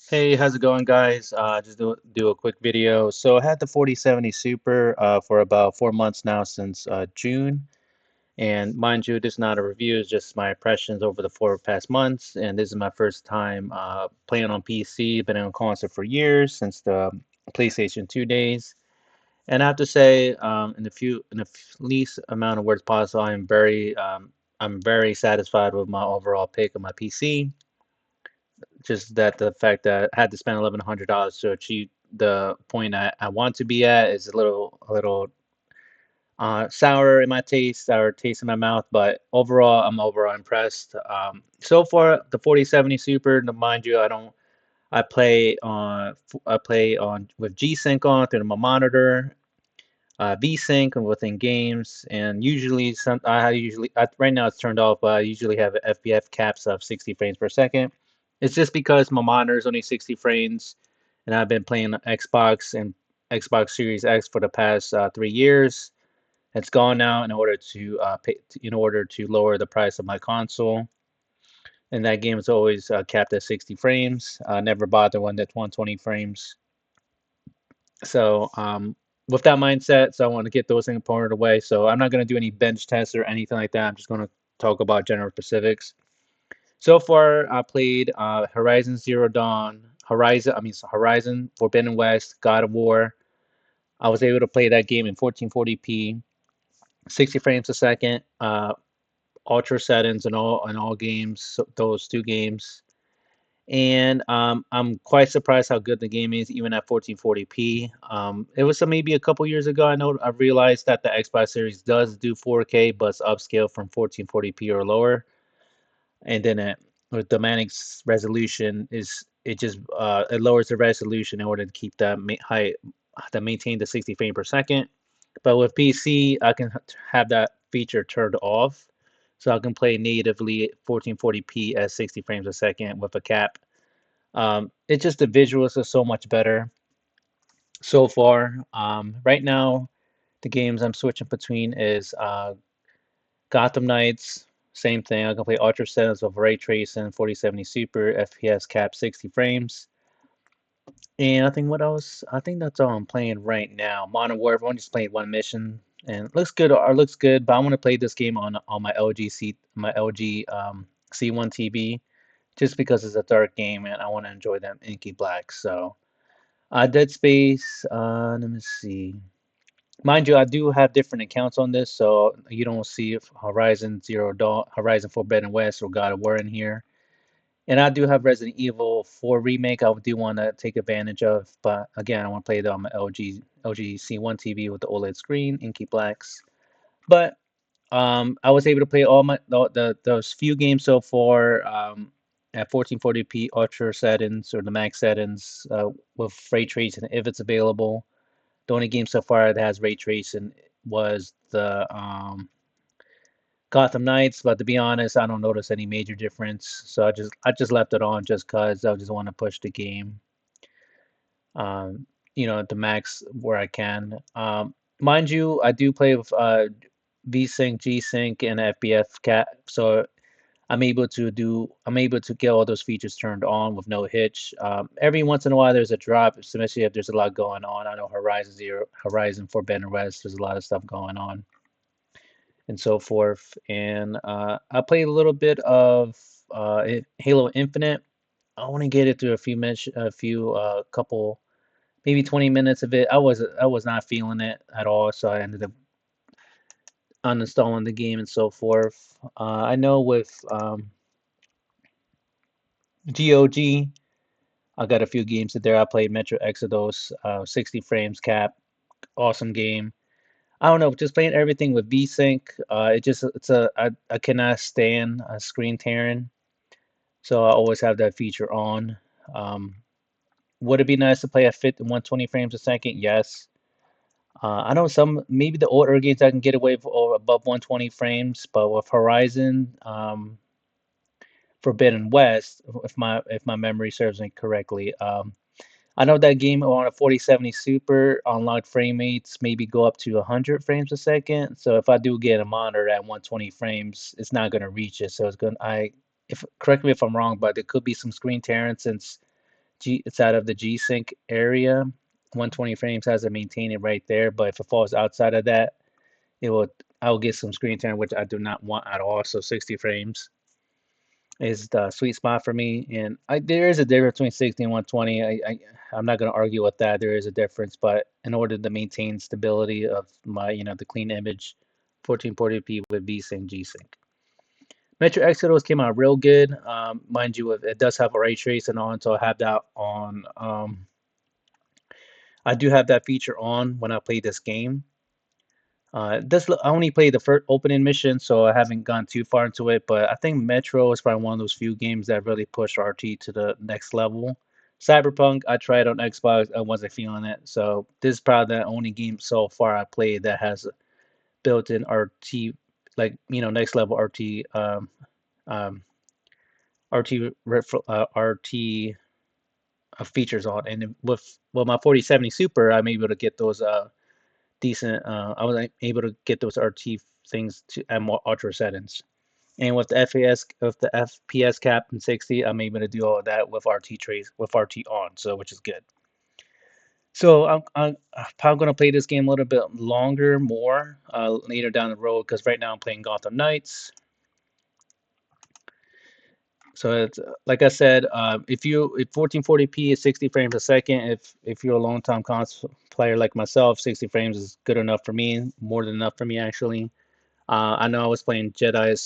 Hey, how's it going, guys? Just do a quick video. So I had the 4070 Super for about 4 months now since June. And mind you, this is not a review, it's just my impressions over the 4 past months. And this is my first time playing on PC. Been on console for years, since the PlayStation 2 days. And I have to say, in the least amount of words possible, I'm very satisfied with my overall pick of my PC. Just that the fact that I had to spend $1,100 to achieve the point I want to be at is a little sour in my taste, sour taste in my mouth, but overall I'm overall impressed. So far the 4070 Super, mind you, I play on with G-Sync on through my monitor, V-Sync within games, and usually right now it's turned off, but I usually have FPS caps of 60 frames per second. It's just because my monitor is only 60 frames, and I've been playing Xbox and Xbox Series X for the past 3 years. It's gone now in order to lower the price of my console, and that game is always capped at 60 frames. Never bought the one that's 120 frames. So, with that mindset, so I want to get those things pointed away. So I'm not going to do any bench tests or anything like that. I'm just going to talk about general specifics. So far, I played Horizon Zero Dawn, Horizon Forbidden West, God of War. I was able to play that game in 1440p, 60 frames a second, ultra settings in all games. So those two games. And I'm quite surprised how good the game is, even at 1440p. It was maybe a couple years ago. I realized that the Xbox Series does do 4K, but it's upscale from 1440p or lower. And then with the Manix resolution is it just it lowers the resolution in order to keep that high, to maintain the 60 frame per second. But with PC, I can have that feature turned off, so I can play natively 1440p at 60 frames a second with a cap. It's just the visuals are so much better so far. Right now, the games I'm switching between is Gotham Knights. Same thing. I can play Ultra settings with ray tracing, 4070 Super, FPS cap 60 frames. And I think what else? I think that's all I'm playing right now. Modern Warfare. I'm just playing one mission, and it looks good. Or looks good, but I want to play this game on my LG C1 TV, just because it's a dark game and I want to enjoy them inky black. So. Dead Space, let me see. Mind you, I do have different accounts on this, so you don't see if Horizon Zero Dawn, Horizon Forbidden West, or God of War in here. And I do have Resident Evil 4 Remake I do want to take advantage of, but again, I want to play it on my LG C1 TV with the OLED screen, inky blacks. But I was able to play all those few games so far at 1440p ultra settings or the max settings with ray tracing if it's available. The only game so far that has ray tracing was the Gotham Knights, but to be honest, I don't notice any major difference. So I just left it on just cause I just want to push the game, the max where I can. Mind you, I do play with VSync, G-Sync, and FBF cat, so I'm able to get all those features turned on with no hitch. Every once in a while, there's a drop, especially if there's a lot going on. I know Horizon Forbidden West, there's a lot of stuff going on, and so forth. And I played a little bit of Halo Infinite. I want to get it through couple, maybe 20 minutes of it. I was not feeling it at all, so I ended up uninstalling the game and so forth. I know with GOG. I got a few games there. I played Metro Exodus, 60 frames cap, awesome game. I don't know, just playing everything with VSync. I cannot stand screen tearing, so I always have that feature on. Um, would it be nice to play at 120 frames a second? Yes. I know maybe the older games I can get away with or above 120 frames, but with Horizon, Forbidden West, if my memory serves me correctly, I know that game on a 4070 Super unlocked frame rates maybe go up to 100 frames a second. So if I do get a monitor at 120 frames, it's not going to reach it. So it's going I if correct me if I'm wrong, but there could be some screen tearing since it's out of the G Sync area. 120 frames has to maintain it right there, but if it falls outside of that, it will I will get some screen time, which I do not want at all. So 60 frames is the sweet spot for me. And there is a difference between 60 and 120. I'm not going to argue with that. There is a difference, but in order to maintain stability of my, the clean image, 1440p with VSync, G-Sync. Metro Exodus came out real good. Mind you, it does have a ray tracing on, so I have that on. I do have that feature on when I play this game. I only played the first opening mission, so I haven't gone too far into it. But I think Metro is probably one of those few games that really push RT to the next level. Cyberpunk, I tried on Xbox, I wasn't feeling it. So this is probably the only game so far I played that has built-in RT, like next level RT, um, RT features on. And with my 4070 Super, I'm able to get those decent. I was able to get those RT things to at more ultra settings. And with the FPS cap in 60, I'm able to do all of that with RT on, so which is good. So I'm probably gonna play this game a little bit longer, more later down the road, because right now I'm playing Gotham Knights. So it's like I said, if 1440p is 60 frames a second, if you're a long time console player like myself, 60 frames is good enough for me, more than enough for me actually. I know I was playing Jedi